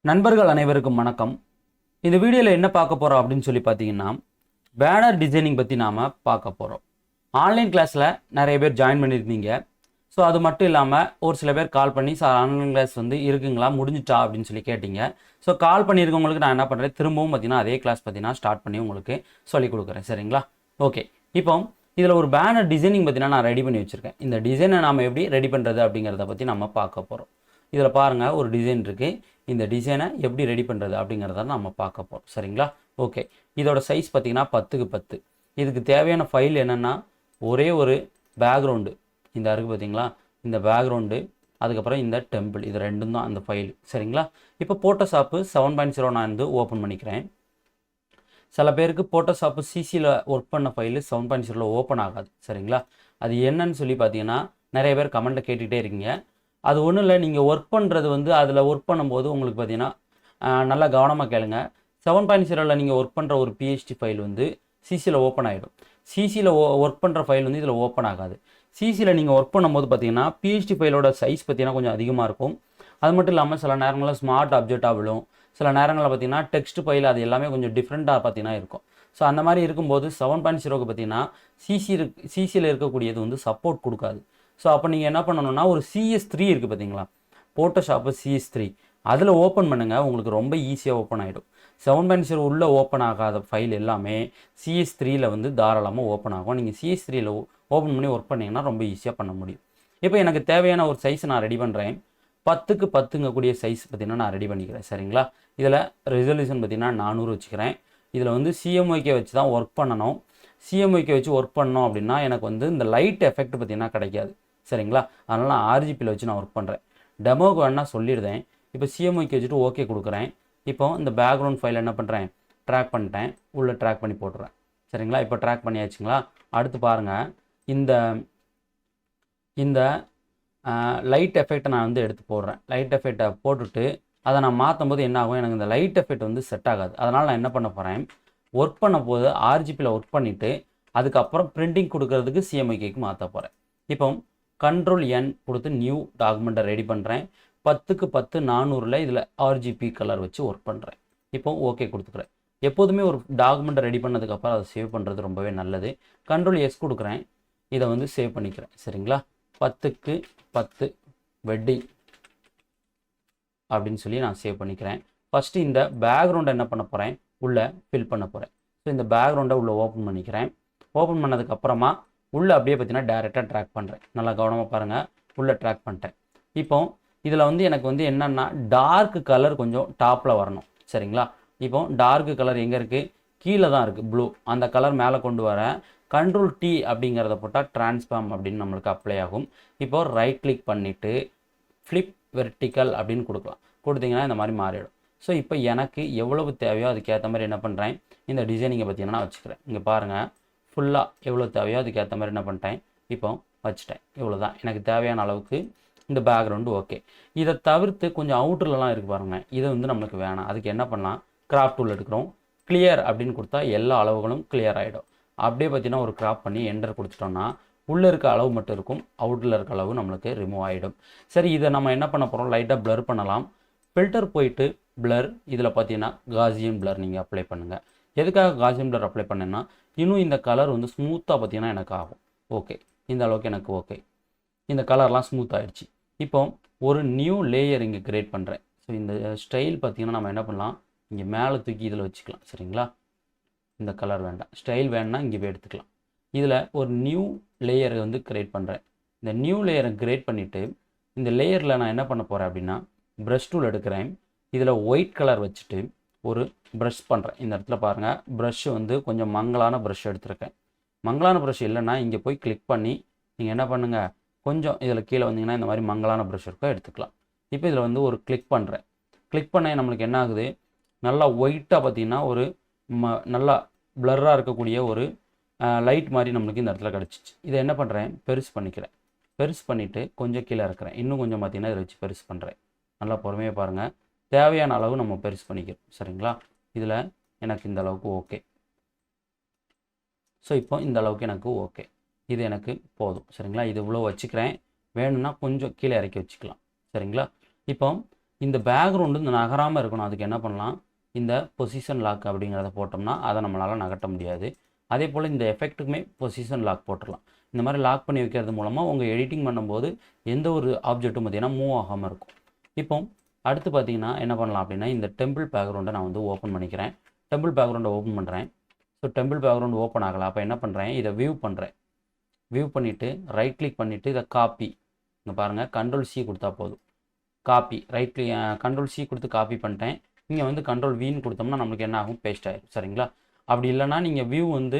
நண்பர்கள் அனைவருக்கும் வணக்கம். இந்த வீடியோவில் என்ன பார்க்க போகிறோம் அப்படின்னு சொல்லி பார்த்தீங்கன்னா, பேனர் டிசைனிங் பற்றி நாம் பார்க்க போகிறோம். ஆன்லைன் கிளாஸில் நிறைய பேர் ஜாயின் பண்ணியிருந்தீங்க. ஸோ அது மட்டும் இல்லாமல் ஒரு சில பேர் கால் பண்ணி சார் ஆன்லைன் கிளாஸ் வந்து இருக்குங்களா, முடிஞ்சிட்டா அப்படின்னு சொல்லி கேட்டிங்க. ஸோ கால் பண்ணியிருக்கவங்களுக்கு நான் என்ன பண்ணுறேன், திரும்பவும் பார்த்தீங்கன்னா அதே கிளாஸ் பார்த்தீங்கன்னா ஸ்டார்ட் பண்ணி உங்களுக்கு சொல்லிக் கொடுக்குறேன். சரிங்களா? ஓகே. இப்போ இதில் ஒரு பேனர் டிசைனிங் பார்த்தீங்கன்னா நான் ரெடி பண்ணி வச்சுருக்கேன். இந்த டிசைனை நாம் எப்படி ரெடி பண்ணுறது அப்படிங்கிறத பற்றி நம்ம பார்க்க போகிறோம். இதில் பாருங்கள், ஒரு டிசைன் இருக்குது. இந்த டிசைனை எப்படி ரெடி பண்ணுறது அப்படிங்கிறத நம்ம பார்க்க போகிறோம். சரிங்களா? ஓகே. இதோட சைஸ் பார்த்திங்கன்னா 10க்கு 10. இதுக்கு தேவையான ஃபைல் என்னென்னா, ஒரே ஒரு பேக்ரவுண்டு இந்த இருக்குது பார்த்திங்களா, இந்த பேக்ரவுண்டு, அதுக்கப்புறம் இந்த டெம்பிள், இது ரெண்டும் தான் அந்த ஃபைல். சரிங்களா? இப்போ ஃபோட்டோஷாப்பு 7.0 நான் வந்து ஓப்பன் பண்ணிக்கிறேன். சில பேருக்கு ஃபோட்டோஷாப்பு சிசியில் ஒர்க் பண்ண ஃபைலு 7.0 ஓப்பன் ஆகாது. சரிங்களா? அது என்னன்னு சொல்லி பார்த்தீங்கன்னா நிறைய பேர் கமெண்ட்டில் கேட்டுகிட்டே இருக்கீங்க. அது ஒன்றும் இல்லை, நீங்கள் ஒர்க் பண்ணுறது வந்து அதில் ஒர்க் பண்ணும்போது உங்களுக்கு பார்த்தீங்கன்னா நல்லா கவனமாக கேளுங்க. 7.0 நீங்கள் ஒர்க் பண்ணுற ஒரு பிஹெச்டி ஃபைல் வந்து சிசியில் ஓப்பன் ஆகிடும். சிசியில் ஒர்க் பண்ணுற ஃபைல் வந்து இதில் ஓப்பன் ஆகாது. சிசியில் நீங்கள் ஒர்க் பண்ணும்போது பார்த்தீங்கன்னா பிஹெச்டி ஃபைலோட சைஸ் பார்த்தீங்கன்னா கொஞ்சம் அதிகமாக இருக்கும். அது மட்டும் இல்லாமல் சில நேரங்களில் ஸ்மார்ட் ஆப்ஜெக்டாக விழும். சில நேரங்களில் பார்த்தீங்கன்னா டெக்ஸ்ட் ஃபைல் அது எல்லாமே கொஞ்சம் டிஃப்ரெண்ட்டாக பார்த்தீங்கன்னா இருக்கும். ஸோ அந்த மாதிரி இருக்கும்போது 7.0க்கு பார்த்தீங்கன்னா சிசியில் இருக்கக்கூடியது வந்து சப்போர்ட் கொடுக்காது. ஸோ அப்போ நீங்கள் என்ன பண்ணணும்னா, ஒரு CS3 இருக்குது பார்த்தீங்களா, ஃபோட்டோஷாப்பு CS3, அதில் ஓப்பன் பண்ணுங்கள். உங்களுக்கு ரொம்ப ஈஸியாக ஓப்பன் ஆகிடும். 7.0 உள்ளே ஓப்பன் ஆகாத ஃபைல் எல்லாமே CS3யில் வந்து தாராளமாக ஓப்பன் ஆகும். நீங்கள் CS3யில் ஓப்பன் பண்ணி ஒர்க் பண்ணிங்கன்னா ரொம்ப ஈஸியாக பண்ண முடியும். இப்போ எனக்கு தேவையான ஒரு சைஸ் நான் ரெடி பண்ணுறேன். 10க்கு 10ங்கக்கூடிய சைஸ் பார்த்திங்கன்னா நான் ரெடி பண்ணிக்கிறேன். சரிங்களா? இதில் ரெசல்யூஷன் பார்த்திங்கன்னா 400 வச்சுக்கிறேன். இதில் வந்து CMYK வச்சு தான் ஒர்க் பண்ணணும். CMYK வச்சு ஒர்க் பண்ணோம் அப்படின்னா எனக்கு வந்து இந்த லைட் எஃபெக்ட் பார்த்திங்கன்னா கிடைக்காது. சரிங்களா? அதனால் நான் RGBயில் வச்சு நான் ஒர்க் பண்ணுறேன். டெமோவுக்கு வேணால் சொல்லிடுறேன். இப்போ CMYK வச்சுட்டு ஓகே கொடுக்குறேன். இப்போ இந்த பேக்ரவுண்ட் ஃபைல் என்ன பண்ணுறேன், ட்ராக் பண்ணிட்டேன், உள்ளே ட்ராக் பண்ணி போட்டுறேன். சரிங்களா? இப்போ ட்ராக் பண்ணியாச்சுங்களா? அடுத்து பாருங்கள், இந்த இந்த லைட் எஃபெக்டை நான் வந்து எடுத்து போடுறேன். லைட் எஃபெக்டை போட்டுட்டு அதை நான் மாற்றும் போது என்ன ஆகும், எனக்கு இந்த லைட் எஃபெக்ட் வந்து செட் ஆகாது. அதனால் நான் என்ன பண்ண போகிறேன், ஒர்க் பண்ண போது RGBயில் ஒர்க் பண்ணிவிட்டு அதுக்கப்புறம் பிரிண்டிங் கொடுக்கறதுக்கு CMYKக்கு மாற்ற போகிறேன். இப்போ Ctrl+N கொடுத்து நியூ டாக்குமெண்ட்டை ரெடி பண்ணுறேன். 10க்கு 10 400ல் இதில் RGB கலர் வச்சு ஒர்க் பண்ணுறேன். இப்போ ஓகே கொடுத்துக்கிறேன். எப்போதுமே ஒரு டாக்குமெண்ட்டை ரெடி பண்ணதுக்கப்புறம் அதை சேவ் பண்ணுறது ரொம்பவே நல்லது. Ctrl+S கொடுக்குறேன். இதை வந்து சேவ் பண்ணிக்கிறேன். சரிங்களா? 10க்கு 10 வெட்டிங் அப்படின்னு சொல்லி நான் சேவ் பண்ணிக்கிறேன். ஃபஸ்ட்டு இந்த பேக்ரவுண்டை என்ன பண்ண போகிறேன், உள்ளே ஃபில் பண்ண போகிறேன். ஸோ இந்த பேக்ரவுண்டை உள்ளே ஓப்பன் பண்ணிக்கிறேன். ஓப்பன் பண்ணதுக்கப்புறமா உள்ளே அப்படியே பார்த்தீங்கன்னா டேரெக்டாக ட்ராக் பண்ணுறேன். நல்லா கவனமாக பாருங்கள், உள்ளே ட்ராக் பண்ணிட்டேன். இப்போ இதில் வந்து எனக்கு வந்து என்னென்னா டார்க் கலர் கொஞ்சம் டாப்பில் வரணும். சரிங்களா? இப்போ டார்க் கலர் எங்கே இருக்குது, கீழே தான் இருக்குது, ப்ளூ. அந்த கலர் மேலே கொண்டு வரேன். Ctrl+T அப்படிங்கிறத போட்டால் டிரான்ஸ்ஃபார்ம் அப்படின்னு நம்மளுக்கு அப்ளை ஆகும். இப்போ ரைட் கிளிக் பண்ணிவிட்டு ஃப்ளிப் வெர்டிக்கல் அப்படின்னு கொடுக்கலாம். கொடுத்தீங்கன்னா இந்த மாதிரி மாறிடும். ஸோ இப்போ எனக்கு எவ்வளவு தேவையோ அதுக்கேற்ற மாதிரி என்ன பண்ணுறேன், இந்த டிசைனிங்கை பார்த்தீங்கன்னா நான் வச்சுக்கிறேன். இங்கே பாருங்கள், ஃபுல்லாக எவ்வளோ தேவையோ அதுக்கேற்ற மாதிரி என்ன பண்ணிட்டேன், இப்போ வச்சுட்டேன். இவ்வளோ தான் எனக்கு தேவையான அளவுக்கு இந்த பேக்ரவுண்டு. ஓகே. இதை தவிர்த்து கொஞ்சம் அவுட்டர்லாம் இருக்குது பாருங்கள், இதை வந்து நம்மளுக்கு வேணாம். அதுக்கு என்ன பண்ணலாம், கிராப் டூல் எடுக்கிறோம். கிளியர் அப்படின்னு கொடுத்தா எல்லா அளவுகளும் கிளியர் ஆகிடும். அப்படியே பார்த்தீங்கன்னா ஒரு கிராப் பண்ணி என்டர் கொடுத்துட்டோம்னா உள்ளே இருக்க அளவு மட்டும் இருக்கும், அவுட்டில் இருக்க அளவு நம்மளுக்கு ரிமூவ் ஆகிடும். சரி, இதை நம்ம என்ன பண்ண போகிறோம், லைட்டாக ப்ளர் பண்ணலாம். ஃபில்டர் போயிட்டு ப்ளர், இதில் பார்த்தீங்கன்னா காசியன் ப்ளர் நீங்கள் அப்ளை பண்ணுங்கள். எதுக்காக காசியன் ப்ளர் அப்ளை பண்ணேன்னா, இன்னும் இந்த கலர் வந்து ஸ்மூத்தாக பார்த்தீங்கன்னா எனக்கு ஆகும். ஓகே, இந்த அளவுக்கு எனக்கு ஓகே. இந்த கலர்லாம் ஸ்மூத் ஆகிடுச்சு. இப்போ ஒரு நியூ லேயர் இங்கே கிரியேட் பண்ணுறேன். ஸோ இந்த ஸ்டைல் பார்த்தீங்கன்னா நம்ம என்ன பண்ணலாம், இங்கே மேலே தூக்கி இதில் வச்சுக்கலாம். சரிங்களா? இந்த கலர் வேண்டாம், ஸ்டைல் வேணுன்னா இங்கே போய் எடுத்துக்கலாம். இதில் ஒரு நியூ லேயரை வந்து கிரியேட் பண்ணுறேன். இந்த நியூ லேயரை கிரியேட் பண்ணிவிட்டு இந்த லேயரில் நான் என்ன பண்ண போகிறேன் அப்படின்னா, ப்ரஷ் டூல் எடுக்கிறேன். இதில் ஒயிட் கலர் வச்சுட்டு ஒரு ப்ரஷ் பண்ணுறேன். இந்த இடத்துல பாருங்கள், ப்ரஷ் வந்து கொஞ்சம் மங்கலான ப்ரஷ் எடுத்துருக்கேன். மங்கலான ப்ரஷ் இல்லைன்னா இங்கே போய் கிளிக் பண்ணி நீங்கள் என்ன பண்ணுங்கள், கொஞ்சம் இதில் கீழே வந்தீங்கன்னா இந்த மாதிரி மங்கலான ப்ரஷ் இருக்கோ எடுத்துக்கலாம். இப்போ இதில் வந்து ஒரு கிளிக் பண்ணுறேன். கிளிக் பண்ண நம்மளுக்கு என்ன ஆகுது, நல்லா ஒயிட்டாக பார்த்தீங்கன்னா ஒரு நல்லா ப்ளர்ராக இருக்கக்கூடிய ஒரு லைட் மாதிரி நம்மளுக்கு இந்த இடத்துல கிடச்சிச்சு. இதை என்ன பண்ணுறேன், பெருசு பண்ணிக்கிறேன். பெருசு பண்ணிவிட்டு கொஞ்சம் கீழே இருக்கிறேன். இன்னும் கொஞ்சம் பார்த்திங்கன்னா இதை வச்சு பெருசு பண்ணுறேன். நல்லா பொறுமையாக பாருங்கள், தேவையான அளவு நம்ம பெருசு பண்ணிக்கிறோம். சரிங்களா? இதில் எனக்கு இந்த அளவுக்கு ஓகே. ஸோ இப்போ இந்த அளவுக்கு எனக்கு ஓகே, இது எனக்கு போதும். சரிங்களா? இது இவ்வளோ வச்சுக்கிறேன். வேணும்னா கொஞ்சம் கீழே இறக்கி வச்சுக்கலாம். சரிங்களா? இப்போ இந்த பேக்ரவுண்டு இந்த நகராமல் இருக்கணும். அதுக்கு என்ன பண்ணலாம், இந்த பொசிஷன் லாக் அப்படிங்கிறத போட்டோம்னா அதை நம்மளால் நகட்ட முடியாது. அதே போல் இந்த எஃபெக்ட்டுக்குமே பொசிஷன் லாக் போட்டுடலாம். இந்த மாதிரி லாக் பண்ணி வைக்கிறது மூலமாக உங்கள் எடிட்டிங் பண்ணும்போது எந்த ஒரு ஆப்ஜெக்ட்டும் பார்த்திங்கன்னா மூவ் ஆகாமல் இருக்கும். இப்போ அடுத்து பார்த்திங்கன்னா என்ன பண்ணலாம் அப்படின்னா, இந்த டெம்பிள் பேக்ரவுண்டை நான் வந்து ஓப்பன் பண்ணிக்கிறேன். டெம்பிள் பேக்ரவுண்டை ஓப்பன் பண்ணுறேன். ஸோ டெம்பிள் பேக்ரவுண்ட் ஓப்பன் ஆகலை. அப்போ என்ன பண்ணுறேன், இதை வியூ பண்ணுறேன். வியூ பண்ணிவிட்டு ரைட் கிளிக் பண்ணிவிட்டு இதை காப்பி, இங்கே பாருங்கள் கண்ட்ரோல் சி கொடுத்தா போதும். Copy right click control C கொடுத்து காப்பி பண்ணிட்டேன். இங்கே வந்து கண்ட்ரோல் வின்னு கொடுத்தோம்னா நம்மளுக்கு என்ன ஆகும், பேஸ்ட் ஆகிடும். சரிங்களா? அப்படி இல்லைனா நீங்கள் வியூ வந்து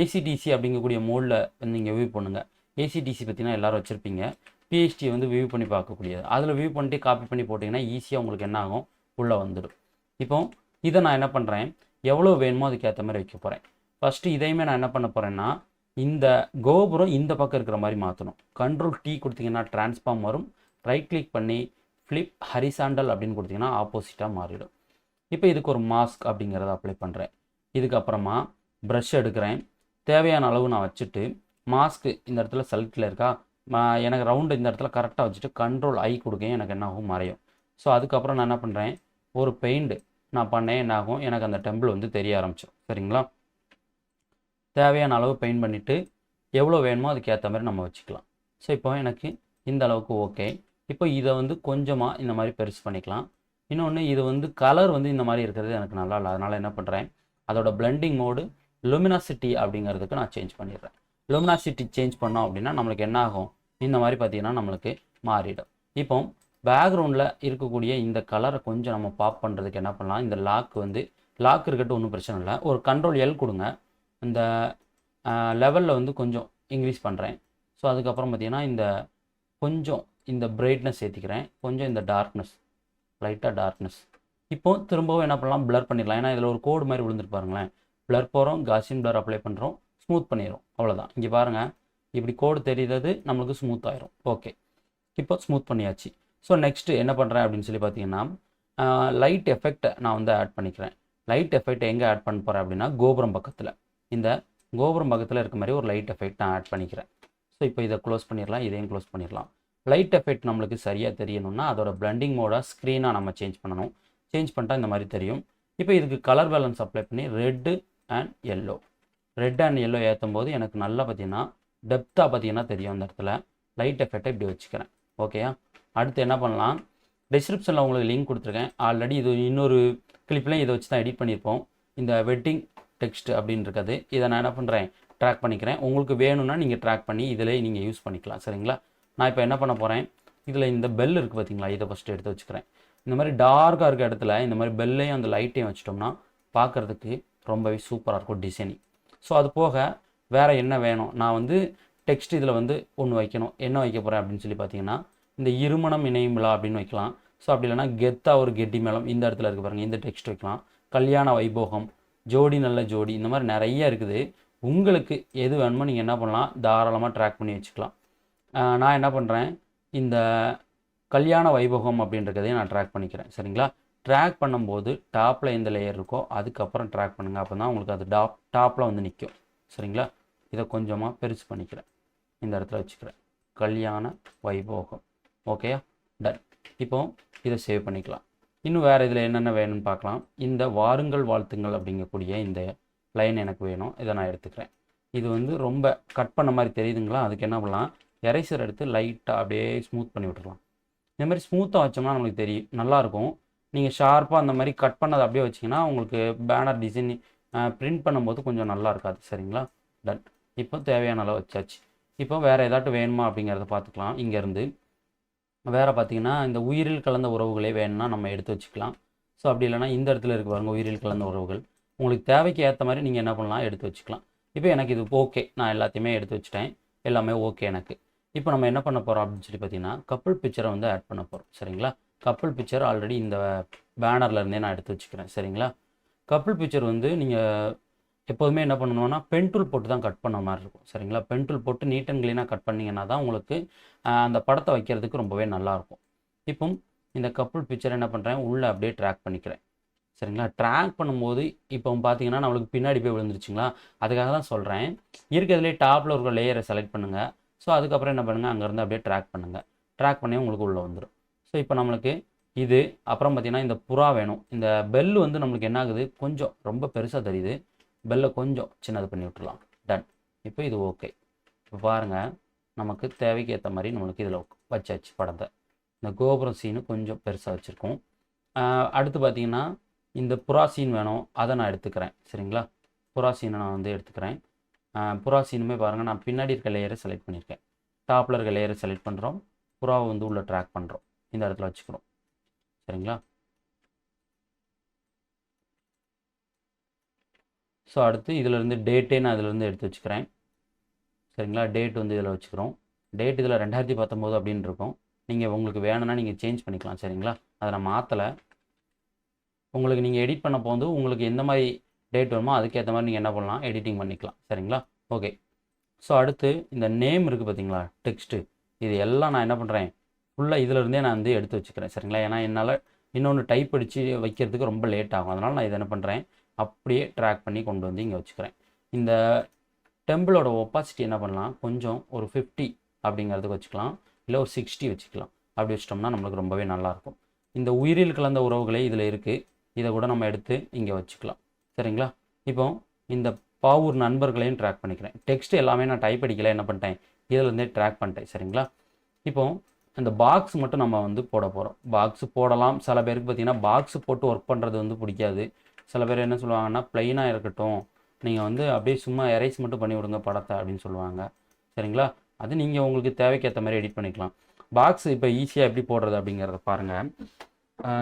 ஏசிடிசி அப்படிங்கக்கூடிய மோடில் வந்து நீங்கள் வியூ பண்ணுங்கள். ஏசிடிசி பார்த்தீங்கன்னா எல்லோரும் வச்சுருப்பீங்க. பிஹெச்டி வந்து வியூ பண்ணி பார்க்கக்கூடியது. அதில் வியூ பண்ணிட்டு காப்பி பண்ணி போட்டிங்கன்னா ஈஸியாக உங்களுக்கு என்ன ஆகும், உள்ளே வந்துடும். இப்போ இதை நான் என்ன பண்ணுறேன், எவ்வளோ வேணுமோ அதுக்கேற்ற மாதிரி வைக்க போகிறேன். ஃபஸ்ட்டு இதையுமே நான் என்ன பண்ண போகிறேன்னா, இந்த கோபுரம் இந்த பக்கம் இருக்கிற மாதிரி மாற்றணும். கண்ட்ரோல் டி கொடுத்தீங்கன்னா டிரான்ஸ்ஃபார்ம் வரும். ரைட் கிளிக் பண்ணி ஃப்ளிப் ஹரிசாண்டல் அப்படின்னு கொடுத்தீங்கன்னா ஆப்போசிட்டாக மாறிடும். இப்போ இதுக்கு ஒரு மாஸ்க் அப்படிங்கிறத அப்ளை பண்ணுறேன். இதுக்கப்புறமா ப்ரஷ் எடுக்கிறேன். தேவையான அளவு நான் வச்சுட்டு மாஸ்க்கு இந்த இடத்துல செலக்டில் இருக்கா, எனக்கு ரவுண்டு இந்த இடத்துல கரெக்டாக வச்சுட்டு கண்ட்ரோல் ஐ கொடுக்கேன், எனக்கு என்ன ஆகும் மறையும். ஸோ அதுக்கப்புறம் நான் என்ன பண்ணுறேன், ஒரு பெயிண்ட் நான் பண்ணேன், என்ன ஆகும், எனக்கு அந்த டெம்பிள் வந்து தெரிய ஆரம்பிச்சிடும். சரிங்களா? தேவையான அளவு பெயிண்ட் பண்ணிவிட்டு எவ்வளோ வேணுமோ அதுக்கு ஏற்ற மாதிரி நம்ம வச்சுக்கலாம். ஸோ இப்போ எனக்கு இந்த அளவுக்கு ஓகே. இப்போ இதை வந்து கொஞ்சமாக இந்த மாதிரி பெருசு பண்ணிக்கலாம். இன்னொன்று இது வந்து கலர் வந்து இந்த மாதிரி இருக்கிறது எனக்கு நல்லா இல்லை. அதனால் என்ன பண்ணுறேன், அதோட பிளெண்டிங் மோடு லுமினாசிட்டி அப்படிங்கிறதுக்கு நான் சேஞ்ச் பண்ணிடுறேன். லுமினாசிட்டி சேஞ்ச் பண்ணோம் அப்படின்னா நம்மளுக்கு என்ன ஆகும், இந்த மாதிரி பார்த்திங்கன்னா நம்மளுக்கு மாறிடும். இப்போ பேக்ரவுண்டில் இருக்கக்கூடிய இந்த கலரை கொஞ்சம் நம்ம பாப் பண்ணுறதுக்கு என்ன பண்ணலாம், இந்த லாக் இருக்கட்டும், ஒன்றும் பிரச்சனை இல்லை. ஒரு கண்ட்ரோல் எல் கொடுங்க. இந்த லெவலில் வந்து கொஞ்சம் இன்க்ரீஸ் பண்ணுறேன். ஸோ அதுக்கப்புறம் பார்த்திங்கன்னா இந்த கொஞ்சம் இந்த பிரைட்னஸ் ஏற்றிக்கிறேன், கொஞ்சம் இந்த டார்க்னஸ், லைட்டாக டார்க்னஸ். இப்போது திரும்பவும் என்ன பண்ணலாம், பிளர் பண்ணிடலாம். ஏன்னா இதில் ஒரு கோடு மாதிரி விழுந்துருப்பாருங்களேன். பிளர் போகிறோம், காசியன் பிளர் அப்ளை பண்ணுறோம், ஸ்மூத் பண்ணிடும். அவ்வளோதான். இங்கே பாருங்கள், இப்படி கோடு தெரியுறது நம்மளுக்கு ஸ்மூத் ஆயிரும். ஓகே, இப்போ ஸ்மூத் பண்ணியாச்சு. ஸோ நெக்ஸ்ட்டு என்ன பண்ணுறேன் அப்படின்னு சொல்லி பார்த்தீங்கன்னா, லைட் எஃபெக்டை நான் வந்து ஆட் பண்ணிக்கிறேன். லைட் எஃபெக்ட் எங்கே ஆட் பண்ண போகிறேன் அப்படின்னா, கோபுரம் பக்கத்தில், இந்த கோபுரம் பக்கத்தில் இருக்க மாதிரி ஒரு லைட் எஃபெக்ட் நான் ஆட் பண்ணிக்கிறேன். ஸோ இப்போ இதை க்ளோஸ் பண்ணிடலாம், இதையும் க்ளோஸ் பண்ணிடலாம். லைட் எஃபெக்ட் நம்மளுக்கு சரியாக தெரியணும்னா அதோட பிளெண்டிங் மோடாக ஸ்க்ரீனாக நம்ம சேஞ்ச் பண்ணணும். சேஞ்ச் பண்ணிட்டா இந்த மாதிரி தெரியும். இப்போ இதுக்கு கலர் பேலன்ஸ் அப்ளை பண்ணி ரெட்டு அண்ட் எல்லோ ஏற்றும் போது எனக்கு நல்லா பார்த்தீங்கன்னா டெப்த்தாக பார்த்தீங்கன்னா தெரியும். அந்த இடத்துல லைட் எஃபெக்டை இப்படி வச்சுக்கிறேன். ஓகேயா? அடுத்து என்ன பண்ணலாம், டிஸ்கிரிப்ஷனில் உங்களுக்கு லிங்க் கொடுத்துருக்கேன். ஆல்ரெடி இது இன்னொரு கிளிப்லையும் இதை வச்சு தான் எடிட் பண்ணியிருப்போம். இந்த வெட்டிங் டெக்ஸ்ட் அப்படின்னு இருக்குது. இதை நான் என்ன பண்ணுறேன், ட்ராக் பண்ணிக்கிறேன். உங்களுக்கு வேணும்னா நீங்கள் ட்ராக் பண்ணி இதில் நீங்கள் யூஸ் பண்ணிக்கலாம். சரிங்களா? நான் இப்போ என்ன பண்ண போகிறேன், இதில் இந்த பெல் இருக்குது பார்த்தீங்களா, இதை ஃபஸ்ட்டு எடுத்து வச்சுக்கிறேன். இந்த மாதிரி டார்க்காக இருக்க இடத்துல இந்த மாதிரி பெல்லையும் அந்த லைட்டையும் வச்சிட்டோம்னா பார்க்குறதுக்கு ரொம்பவே சூப்பராக இருக்கும் டிசைனிங். ஸோ அது போக வேறு என்ன வேணும், நான் வந்து டெக்ஸ்ட் இதில் வந்து ஒன்று வைக்கணும். என்ன வைக்க போகிறேன் அப்படின்னு சொல்லி பார்த்தீங்கன்னா, இந்த இருமணம் இணையும் விழா அப்படின்னு வைக்கலாம். ஸோ அப்படி இல்லைனா கெத்தாக ஒரு கெட்டி மேளம் இந்த இடத்துல இருக்க பாருங்கள், இந்த டெக்ஸ்ட் வைக்கலாம். கல்யாண வைபோகம், ஜோடி நல்ல ஜோடி, இந்த மாதிரி நிறைய இருக்குது. உங்களுக்கு எது வேணுமோ நீங்கள் என்ன பண்ணலாம், தாராளமாக ட்ராக் பண்ணி வச்சுக்கலாம். நான் என்ன பண்ணுறேன், இந்த கல்யாண வைபோகம் அப்படின்றதையும் நான் ட்ராக் பண்ணிக்கிறேன். சரிங்களா? ட்ராக் பண்ணும்போது டாப்பில் எந்த லேயர் இருக்கோ அதுக்கப்புறம் ட்ராக் பண்ணுங்கள். அப்போ தான் உங்களுக்கு அது டாப்பில் வந்து நிற்கும். சரிங்களா? இதை கொஞ்சமாக பெருசு பண்ணிக்கிறேன், இந்த இடத்துல வச்சுக்கிறேன். கல்யாண வைபோகம். ஓகேயா? டன். இப்போ இதை சேவ் பண்ணிக்கலாம். இன்னும் வேறு இதில் என்னென்ன வேணும்னு பார்க்கலாம். இந்த வாருங்கள் வாழ்த்துங்கள் அப்படிங்கக்கூடிய இந்த லைன் எனக்கு வேணும். இதை நான் எடுத்துக்கிறேன். இது வந்து ரொம்ப கட் பண்ண மாதிரி தெரியுதுங்களா? அதுக்கு என்ன பண்ணலாம், எரேசர் எடுத்து லைட்டாக அப்படியே ஸ்மூத் பண்ணி விட்டுடலாம். இந்த மாதிரி ஸ்மூத்தாக வச்சோம்னா நம்மளுக்கு தெரியும், நல்லாயிருக்கும். நீங்கள் ஷார்ப்பாக அந்த மாதிரி கட் பண்ணதை அப்படியே வச்சிங்கன்னா உங்களுக்கு பேனர் டிசைன் பிரிண்ட் பண்ணும்போது கொஞ்சம் நல்லா இருக்காது. சரிங்களா? டன். இப்போ தேவையான அளவு வச்சாச்சு. இப்போ வேறு ஏதாட்டும் வேணுமா அப்படிங்கிறத பார்த்துக்கலாம். இங்கேருந்து வேறு பார்த்தீங்கன்னா இந்த உயிரில் கலந்த உறவுகளே வேணும்னா நம்ம எடுத்து வச்சுக்கலாம். ஸோ அப்படி இல்லைனா இந்த இடத்துல இருக்க பாருங்க, உயிரில் கலந்த உறவுகள். உங்களுக்கு தேவைக்கு ஏற்ற மாதிரி நீங்கள் என்ன பண்ணலாம், எடுத்து வச்சுக்கலாம். இப்போ எனக்கு இது ஓகே, நான் எல்லாத்தையுமே எடுத்து வச்சுட்டேன், எல்லாமே ஓகே எனக்கு. இப்போ நம்ம என்ன பண்ண போகிறோம் அப்படின்னு சொல்லி பார்த்தீங்கன்னா, கப்புள் பிக்சரை வந்து ஆட் பண்ண போகிறோம். சரிங்களா? கப்புள் பிக்சர் ஆல்ரெடி இந்த பேனரில் இருந்தே நான் எடுத்து வச்சுக்கிறேன். சரிங்களா? கப்புள் பிக்சர் வந்து நீங்கள் எப்போதுமே என்ன பண்ணணும்னா பென் டூல் போட்டு தான் கட் பண்ண மாதிரி இருக்கும். சரிங்களா? பென் டூல் போட்டு நீட் அண்ட் க்ளீனாக கட் பண்ணிங்கன்னா தான் உங்களுக்கு அந்த படத்தை வைக்கிறதுக்கு ரொம்பவே நல்லாயிருக்கும். இப்போ இந்த கப்புள் பிக்சர் என்ன பண்ணுறேன், உள்ளே அப்படியே ட்ராக் பண்ணிக்கிறேன். சரிங்களா? ட்ராக் பண்ணும்போது இப்போ பார்த்தீங்கன்னா நம்மளுக்கு பின்னாடி போய் விழுந்துருச்சுங்களா, அதுக்காக தான் சொல்கிறேன். இருக்கிறதுலே டாப்பில் இருக்கிற லேயரை செலக்ட் பண்ணுங்கள். ஸோ அதுக்கப்புறம் என்ன பண்ணுங்கள், அங்கேருந்து அப்படியே ட்ராக் பண்ணுங்கள். ட்ராக் பண்ணி உங்களுக்கு உள்ளே வந்துடும். ஸோ இப்போ நம்மளுக்கு இது அப்புறம் பார்த்தீங்கன்னா இந்த புறா வேணும். இந்த பெல் வந்து நம்மளுக்கு என்ன ஆகுது, கொஞ்சம் ரொம்ப பெருசாக தெரியுது. பெல்லை கொஞ்சம் சின்னது பண்ணி விட்டுலாம். டன். இப்போ இது ஓகே. இப்போ பாருங்கள், நமக்கு தேவைக்கு ஏற்ற மாதிரி நம்மளுக்கு இதில் வச்சாச்சு படத்தை. இந்த கோபுரம் சீனு கொஞ்சம் பெருசாக வச்சுருக்கோம். அடுத்து பார்த்தீங்கன்னா இந்த புறா சீன் வேணும், அதை நான் எடுத்துக்கிறேன். சரிங்களா, புறா சீனை நான் வந்து எடுத்துக்கிறேன். புறா சீனுமே பாருங்கள், நான் பின்னாடி இருக்க லேயரை செலக்ட் பண்ணியிருக்கேன். டாப்பில் இருக்க லேயரை செலக்ட் பண்ணுறோம், புறாவை வந்து உள்ளே ட்ராக் பண்ணுறோம், இந்த இடத்துல வச்சுக்கிறோம். சரிங்களா, ஸோ அடுத்து இதிலேருந்து டேட்டே நான் இதிலேருந்து எடுத்து வச்சுக்கிறேன். சரிங்களா, டேட் வந்து இதில் வச்சுக்கிறோம். டேட் இதில் 2019 அப்படின்னு இருக்கும். நீங்கள் உங்களுக்கு வேணும்னா நீங்கள் சேஞ்ச் பண்ணிக்கலாம். சரிங்களா, அதை நான் மாற்றலை. உங்களுக்கு நீங்கள் எடிட் பண்ண போது உங்களுக்கு எந்த மாதிரி டேட் வேணுமோ அதுக்கேற்ற மாதிரி நீங்கள் என்ன பண்ணலாம், எடிட்டிங் பண்ணிக்கலாம். சரிங்களா, ஓகே. ஸோ அடுத்து இந்த நேம் இருக்குது பார்த்தீங்களா, டெக்ஸ்ட்டு, இது எல்லாம் நான் என்ன பண்ணுறேன், ஃபுல்லாக இதிலேருந்தே நான் வந்து எடுத்து வச்சுக்கிறேன். சரிங்களா, ஏன்னா என்னால் இன்னொன்று டைப் அடித்து வைக்கிறதுக்கு ரொம்ப லேட் ஆகும். அதனால் நான் இதை என்ன பண்ணுறேன், அப்படியே ட்ராக் பண்ணி கொண்டு வந்து இங்கே வச்சுக்கிறேன். இந்த டெம்பிளோட ஒப்பாசிட்டி என்ன பண்ணலாம், கொஞ்சம் ஒரு 50 அப்படிங்கிறதுக்கு வச்சுக்கலாம், இல்லை ஒரு 60 வச்சுக்கலாம். அப்படி வச்சிட்டோம்னா நம்மளுக்கு ரொம்பவே நல்லாயிருக்கும். இந்த உயிரில் கலந்த உறவுகளே இதில் இருக்குது, இதை கூட நம்ம எடுத்து இங்கே வச்சுக்கலாம். சரிங்களா, இப்போ இந்த பாவூர் நண்பர்களையும் ட்ராக் பண்ணிக்கிறேன். டெக்ஸ்ட் எல்லாமே நான் டைப் அடிக்கல, என்ன பண்ணிட்டேன், இதிலேருந்தே ட்ராக் பண்ணிட்டேன். சரிங்களா, இப்போ அந்த பாக்ஸ் மட்டும் நம்ம வந்து போட போகிறோம். பாக்ஸ் போடலாம். சில பேருக்கு பார்த்திங்கன்னா பாக்ஸ் போட்டு ஒர்க் பண்ணுறது வந்து பிடிக்காது. சில பேர் என்ன சொல்லுவாங்கன்னா, ப்ளைனாக இருக்கட்டும், நீங்கள் வந்து அப்படியே சும்மா எரேஸ் மட்டும் பண்ணி விடுங்க படத்தை அப்படின்னு சொல்லுவாங்க. சரிங்களா, அது நீங்கள் உங்களுக்கு தேவைக்கேற்ற மாதிரி எடிட் பண்ணிக்கலாம். பாக்ஸ் இப்போ ஈஸியாக எப்படி போடுறது அப்படிங்கிறத பாருங்கள்.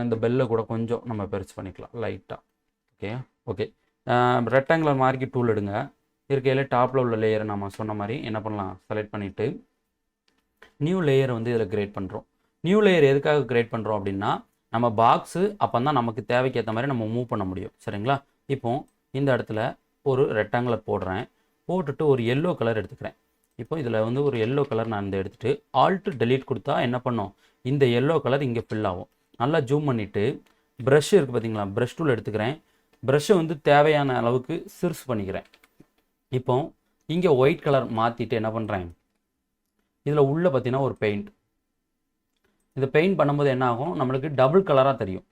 இந்த பெல்லை கூட கொஞ்சம் நம்ம பெருசு பண்ணிக்கலாம் லைட்டாக. Okay okay. Rectangular marquee tool எடுங்க. இருக்கையில் டாப்பில் உள்ள லேயரை நம்ம சொன்ன மாதிரி என்ன பண்ணலாம், செலக்ட் பண்ணிவிட்டு நியூ லேயர் வந்து இதில் கிரியேட் பண்ணுறோம். நியூ லேயர் எதுக்காக கிரியேட் பண்ணுறோம் அப்படின்னா, நம்ம பாக்ஸு அப்போ தான் நமக்கு தேவைக்கேற்ற மாதிரி நம்ம மூவ் பண்ண முடியும். சரிங்களா, இப்போ இந்த இடத்துல ஒரு ரெக்டாங்குலர் போடுறேன், போட்டுட்டு ஒரு எல்லோ கலர் எடுத்துக்கிறேன். இப்போ இதில் வந்து ஒரு எல்லோ கலர் நான் இந்த எடுத்துகிட்டு ஆல்ட் டெலீட் கொடுத்தா என்ன பண்ணும், இந்த எல்லோ கலர் இங்கே ஃபில் ஆகும். நல்லா ஜூம் பண்ணிவிட்டு ப்ரஷ் இருக்குது பார்த்தீங்களா, ப்ரஷ் டூல் எடுத்துக்கிறேன். ப்ரஷ்ஷை வந்து தேவையான அளவுக்கு சிறுசு பண்ணிக்கிறேன். இப்போ இங்கே ஒயிட் கலர் மாற்றிட்டு என்ன பண்ணுறேன், இதில் உள்ள பார்த்தீங்கன்னா ஒரு பெயிண்ட், இந்த பெயிண்ட் பண்ணும்போது என்ன ஆகும், நம்மளுக்கு டபுள் கலராக தெரியும்.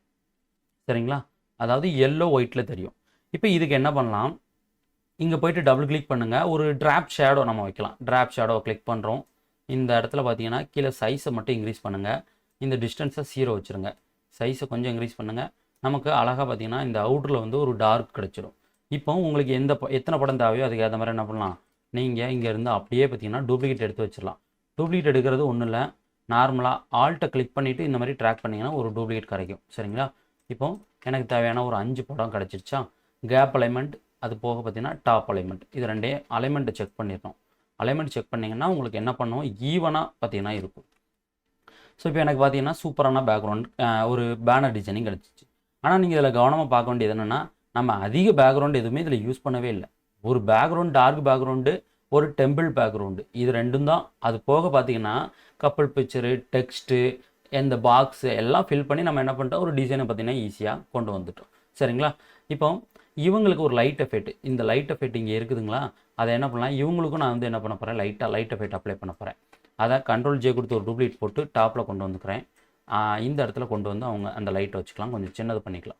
சரிங்களா, அதாவது எல்லோ ஒயிட்டில் தெரியும். இப்போ இதுக்கு என்ன பண்ணலாம், இங்கே போய்ட்டு டபுள் கிளிக் பண்ணுங்கள், ஒரு ட்ராப் ஷேடோ நம்ம வைக்கலாம். ட்ராப் ஷேடோ கிளிக் பண்ணுறோம். இந்த இடத்துல பார்த்தீங்கன்னா கீழே சைஸை மட்டும் இன்க்ரீஸ் பண்ணுங்கள், இந்த டிஸ்டன்ஸை 0 வச்சுருங்க, சைஸை கொஞ்சம் இன்க்ரீஸ் பண்ணுங்கள். நமக்கு அழகாக பார்த்தீங்கன்னா இந்த அவுட்டரில் வந்து ஒரு டார்க் கிடச்சிடும். இப்போ உங்களுக்கு எத்தனை படம் தேவையோ அதுக்கு ஏற்ற மாதிரி என்ன பண்ணலாம், நீங்கள் இங்கேருந்து அப்படியே பார்த்தீங்கன்னா டூப்ளிகேட் எடுத்து வச்சிடலாம். டூப்ளிகேட் எடுக்கிறது ஒன்றும் இல்லை, நார்மலாக ஆல்ட்டை கிளிக் பண்ணிவிட்டு இந்த மாதிரி ட்ராக் பண்ணிங்கன்னா ஒரு டூப்ளிகேட் கிடைக்கும். சரிங்களா, இப்போ எனக்கு தேவையான ஒரு 5 படம் கிடச்சிருச்சா. கேப் அலைன்மெண்ட், அது போக பார்த்தீங்கன்னா டாப் அலைன்மெண்ட், இது ரெண்டே அலைன்மெண்ட்டை செக் பண்ணிடணும். அலைன்மெண்ட் செக் பண்ணிங்கன்னா உங்களுக்கு என்ன பண்ணும், ஈவனாக பார்த்தீங்கன்னா இருக்கும். ஸோ இப்போ எனக்கு பார்த்தீங்கன்னா சூப்பரான பேக்ரவுண்ட் ஒரு பேனர் டிசைனிங் கிடச்சிச்சு. ஆனால் நீங்கள் இதில் கவனமாக பார்க்க வேண்டியது என்னென்னா, நம்ம அதிக பேக்ரவுண்டு எதுவுமே இதில் யூஸ் பண்ணவே இல்லை. ஒரு பேக்ரவுண்ட் டார்க் பேக்ரவுண்டு, ஒரு டெம்பிள் பேக்ரவுண்டு, இது ரெண்டும் தான். அது போக பார்த்தீங்கன்னா கப்பல் பிக்சரு, டெக்ஸ்ட்டு, இந்த பாக்ஸு எல்லாம் ஃபில் பண்ணி நம்ம என்ன பண்ணிட்டோம், ஒரு டிசைனை பார்த்தீங்கன்னா ஈஸியாக கொண்டு வந்துட்டோம். சரிங்களா, இப்போ இவங்களுக்கு ஒரு லைட் எஃபெக்ட், இந்த லைட் எஃபெக்ட் இங்கே இருக்குதுங்களா, அதை என்ன பண்ணலாம், இவங்களுக்கும் நான் வந்து என்ன பண்ண போகிறேன், லைட் எஃபெக்ட் அப்ளை பண்ண போகிறேன். அதை Ctrl+J கொடுத்து ஒரு டூப்ளிகேட் போட்டு டாப்பில் கொண்டு வந்துக்கிறேன். இந்த இடத்துல கொண்டு வந்து அவங்க அந்த லைட்டை வச்சுக்கலாம், கொஞ்சம் சின்னது பண்ணிக்கலாம்.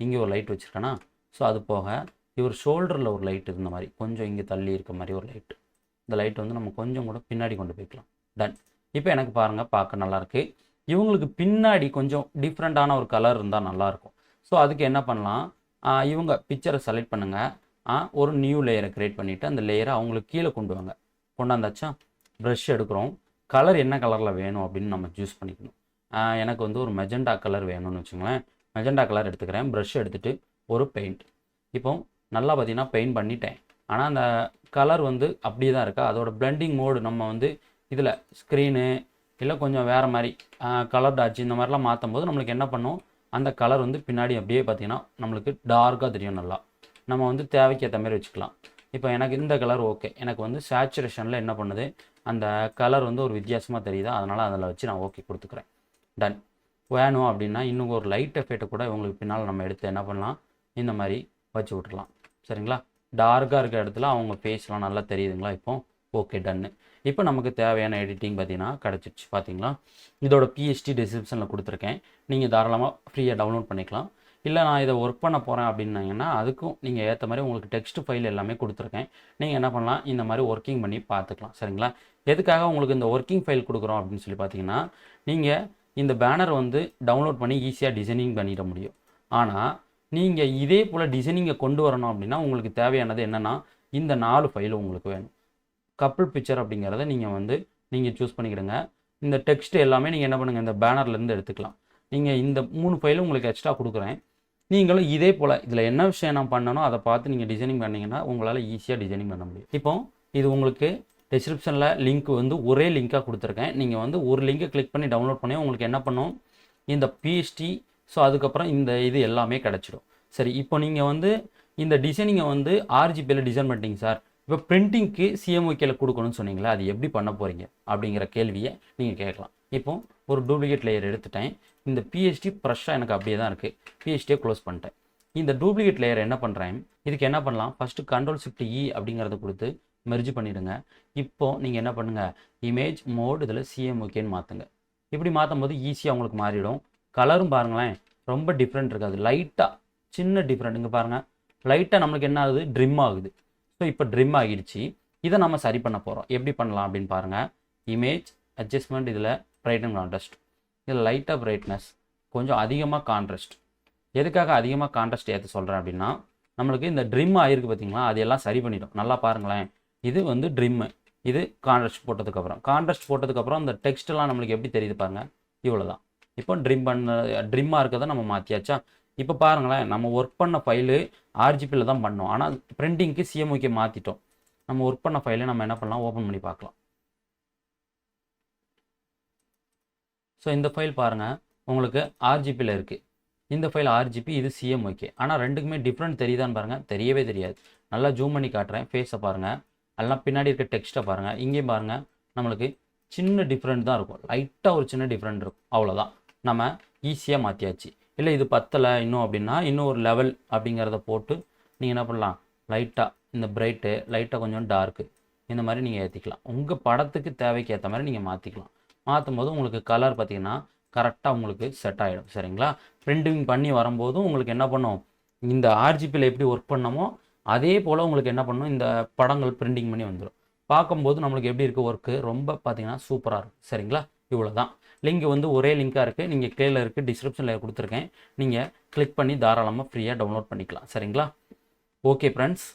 இங்கே ஒரு லைட் வச்சுருக்கேன்னா, ஸோ அது போக இவர் ஷோல்டரில் ஒரு லைட் இருந்த மாதிரி கொஞ்சம் இங்கே தள்ளி இருக்க மாதிரி ஒரு லைட்டு, இந்த லைட் வந்து நம்ம கொஞ்சம் கூட பின்னாடி கொண்டு போய்க்கலாம். டன். இப்போ எனக்கு பாருங்கள் பார்க்க நல்லாயிருக்கு. இவங்களுக்கு பின்னாடி கொஞ்சம் டிஃப்ரெண்ட்டான ஒரு கலர் இருந்தால் நல்லாயிருக்கும். ஸோ அதுக்கு என்ன பண்ணலாம், இவங்க பிக்சரை செலக்ட் பண்ணுங்கள், ஒரு நியூ லேயரை க்ரியேட் பண்ணிவிட்டு அந்த லேயரை அவங்களுக்கு கீழே கொண்டு வாங்க. கொண்டாந்தாச்சா, ப்ரஷ் எடுக்கிறோம், கலர் என்ன கலரில் வேணும் அப்படின்னு நம்ம சூஸ் பண்ணிக்கணும். எனக்கு வந்து ஒரு மெஜெண்டா கலர் வேணும்னு வச்சுங்களேன், மெஜெண்டா கலர் எடுத்துக்கிறேன். ப்ரஷ் எடுத்துகிட்டு ஒரு பெயிண்ட், இப்போ நல்லா பார்த்தீங்கன்னா பெயிண்ட் பண்ணிட்டேன். ஆனால் அந்த கலர் வந்து அப்படியே தான் இருக்கா, அதோட பிளெண்டிங் மோடு நம்ம வந்து இதில் ஸ்க்ரீனு இல்லை கொஞ்சம் வேறு மாதிரி கலர் டாட்ச் இந்த மாதிரிலாம் மாற்றும் போது நம்மளுக்கு என்ன பண்ணும், அந்த கலர் வந்து பின்னாடி அப்படியே பார்த்திங்கன்னா நம்மளுக்கு டார்க்காக தெரியும். நல்லா நம்ம வந்து தேவைக்கு ஏற்ற மாதிரி வச்சுக்கலாம். இப்போ எனக்கு இந்த கலர் ஓகே, எனக்கு வந்து சேச்சுரேஷனில் என்ன பண்ணுது, அந்த கலர் வந்து ஒரு வித்தியாசமாக தெரியுதா, அதனால் அதில் வச்சு நான் ஓகே கொடுத்துக்கிறேன். டன். வேணும் அப்படின்னா இன்னும் ஒரு லைட் எஃபெக்ட்டை கூட இவங்களுக்கு பின்னால் நம்ம எடுத்து என்ன பண்ணலாம், இந்த மாதிரி வச்சு விட்டுறலாம். சரிங்களா, டார்க்காக இருக்க இடத்துல அவங்க ஃபேஸ்லாம் நல்லா தெரியுதுங்களா. இப்போ ஓகே டன்னு. இப்போ நமக்கு தேவையான எடிட்டிங் பார்த்தீங்கன்னா கிடச்சிருச்சு பார்த்தீங்களா. இதோட பிஎஸ்டி டிஸ்கிரிப்ஷனில் கொடுத்துருக்கேன், நீங்கள் தாராளமாக ஃப்ரீயாக டவுன்லோட் பண்ணிக்கலாம். இல்லை நான் இதை ஒர்க் பண்ண போகிறேன் அப்படின்னாங்கன்னா அதுக்கும் நீங்கள் ஏற்ற மாதிரி உங்களுக்கு டெக்ஸ்ட் ஃபைல் எல்லாமே கொடுத்துருக்கேன். நீங்கள் என்ன பண்ணலாம், இந்த மாதிரி ஒர்க்கிங் பண்ணி பார்த்துக்கலாம். சரிங்களா. எதுக்காக உங்களுக்கு இந்த ஒர்க்கிங் ஃபைல் கொடுக்குறோம் அப்படின்னு சொல்லி பார்த்தீங்கன்னா, நீங்கள் இந்த பேனர் வந்து டவுன்லோட் பண்ணி ஈஸியாக டிசைனிங் பண்ணிட முடியும். ஆனால் நீங்கள் இதே போல் டிசைனிங்கை கொண்டு வரணும் அப்படின்னா உங்களுக்கு தேவையானது என்னென்னா இந்த 4 ஃபைலும் உங்களுக்கு வேணும். கப்புள் பிக்சர் அப்படிங்கிறத நீங்கள் சூஸ் பண்ணிக்கிடுங்க. இந்த டெக்ஸ்ட் எல்லாமே நீங்கள் என்ன பண்ணுங்கள், இந்த பேனர்லேருந்து எடுத்துக்கலாம். நீங்கள் இந்த 3 ஃபைலும் உங்களுக்கு எக்ஸ்ட்ரா கொடுக்குறேன். நீங்களும் இதே போல் இதில் என்ன விஷயம் நான் பண்ணணும் அதை பார்த்து நீங்கள் டிசைனிங் பண்ணிங்கன்னா உங்களால் ஈஸியாக டிசைனிங் பண்ண முடியும். இப்போ இது உங்களுக்கு டிஸ்கிரிப்ஷனில் லிங்க் வந்து ஒரே லிங்காக கொடுத்துருக்கேன். நீங்கள் வந்து ஒரு லிங்கை கிளிக் பண்ணி டவுன்லோட் பண்ணி உங்களுக்கு என்ன பண்ணும், இந்த பிஎஸ்டி ஸோ அதுக்கப்புறம் இந்த இது எல்லாமே கிடச்சிடும். சரி, இப்போ நீங்கள் வந்து இந்த டிசைனிங்கை வந்து ஆர்ஜிபியில் டிசைன் பண்ணிட்டீங்க சார், இப்போ பிரிண்டிங்க்கு சிஎம்ஒகேல கொடுக்கணும்னு சொன்னீங்களா, அது எப்படி பண்ண போகிறீங்க அப்படிங்கிற கேள்வியை நீங்கள் கேட்கலாம். இப்போ ஒரு டூப்ளிகேட் லேயர் எடுத்துட்டேன். இந்த பிஎஸ்டி ஃப்ரெஷ்ஷாக எனக்கு அப்படியே தான் இருக்குது, பிஎஸ்டியை க்ளோஸ் பண்ணிட்டேன். இந்த டூப்ளிகேட் லேயர் என்ன பண்ணுறேன், இதுக்கு என்ன பண்ணலாம், ஃபஸ்ட்டு Ctrl+Shift+E அப்படிங்கிறத கொடுத்து மெர்ஜ் பண்ணிவிடுங்க. இப்போது நீங்கள் என்ன பண்ணுங்கள், இமேஜ் மோட் இதில் சிஎம்ஒகேன்னு மாற்றுங்க. இப்படி மாற்றும் போது ஈஸியாக உங்களுக்கு மாறிடும். கலரும் பாருங்களேன், ரொம்ப டிஃப்ரெண்ட் இருக்காது, லைட்டாக சின்ன டிஃப்ரெண்ட். இங்கே பாருங்கள், லைட்டாக நம்மளுக்கு என்ன ஆகுது, ட்ரிம் ஆகுது. ஸோ இப்போ ட்ரிம் ஆகிடுச்சு. இதை நம்ம சரி பண்ண போகிறோம். எப்படி பண்ணலாம் அப்படின்னு பாருங்கள். இமேஜ் அட்ஜஸ்ட்மெண்ட், இதில் பிரைட் அண்ட் கான்ட்ராஸ்ட், இதில் லைட்டாக பிரைட்னஸ், கொஞ்சம் அதிகமாக கான்ட்ராஸ்ட். எதுக்காக அதிகமாக கான்ட்ராஸ்ட் ஏற்ற சொல்கிறேன் அப்படின்னா, நம்மளுக்கு இந்த ட்ரிம் ஆகிருக்கு பார்த்தீங்களா, அதெல்லாம் சரி பண்ணிடும். நல்லா பாருங்களேன், இது வந்து ட்ரிம்மு, இது கான்ட்ராஸ்ட் போட்டதுக்கப்புறம் இந்த டெக்ஸ்ட்டெல்லாம் நம்மளுக்கு எப்படி தெரியுது பாருங்கள், இவ்வளோ தான். இப்போ ட்ரிம்மாக இருக்கிறத நம்ம மாற்றியாச்சா. இப்போ பாருங்களேன், நம்ம ஒர்க் பண்ண ஃபைலு ஆர்ஜிபியில் தான் பண்ணோம், ஆனால் பிரிண்டிங்க்கு சிஎம்ஒகே மாற்றிட்டோம். நம்ம ஒர்க் பண்ண ஃபைலை நம்ம என்ன பண்ணலாம், ஓப்பன் பண்ணி பார்க்கலாம். ஸோ இந்த ஃபைல் பாருங்கள், உங்களுக்கு ஆர்ஜிபியில் இருக்குது. இந்த ஃபைல் ஆர்ஜிபி, இது சிஎம்ஒகே. ஆனால் ரெண்டுக்குமே டிஃப்ரெண்ட் தெரியுதான்னு பாருங்கள், தெரியவே தெரியாது. நல்லா ஜூம் பண்ணி காட்டுறேன். ஃபேஸை பாருங்கள், எல்லாம் பின்னாடி இருக்க டெக்ஸ்ட்டை பாருங்கள். இங்கேயும் பாருங்கள், நம்மளுக்கு சின்ன டிஃப்ரெண்ட் தான் இருக்கும், லைட்டாக ஒரு சின்ன டிஃப்ரெண்ட் இருக்கும், அவ்வளோதான். நம்ம ஈஸியாக மாற்றியாச்சு. இல்லை இது பத்தலை இன்னும் அப்படின்னா, இன்னும் ஒரு லெவல் அப்படிங்கிறத போட்டு நீங்கள் என்ன பண்ணலாம், லைட்டாக இந்த பிரைட்டு, லைட்டாக கொஞ்சம் டார்க்கு, இந்த மாதிரி நீங்கள் ஏற்றிக்கலாம். உங்கள் படத்துக்கு தேவைக்கு ஏற்ற மாதிரி நீங்கள் மாற்றிக்கலாம். மாற்றும் போது உங்களுக்கு கலர் பார்த்திங்கன்னா கரெக்டாக உங்களுக்கு செட் ஆகிடும். சரிங்களா. பிரிண்டிங் பண்ணி வரும்போதும் உங்களுக்கு என்ன பண்ணும், இந்த ஆர்ஜிபியில் எப்படி ஒர்க் பண்ணமோ அதே போல் உங்களுக்கு என்ன பண்ணும், இந்த படங்கள் பிரிண்டிங் பண்ணி வந்துடும். பார்க்கும்போது நம்மளுக்கு எப்படி இருக்குது ஒர்க்கு, ரொம்ப பார்த்திங்கன்னா சூப்பராக இருக்கும். சரிங்களா. இவ்வளோ தான். லிங்க் வந்து ஒரே லிங்காக இருக்குது, நீங்கள் கீழே இருக்குது, டிஸ்கிரிப்ஷனில் கொடுத்துருக்கேன். நீங்கள் கிளிக் பண்ணி தாராளமாக ஃப்ரீயாக டவுன்லோட் பண்ணிக்கலாம். சரிங்களா. Okay friends.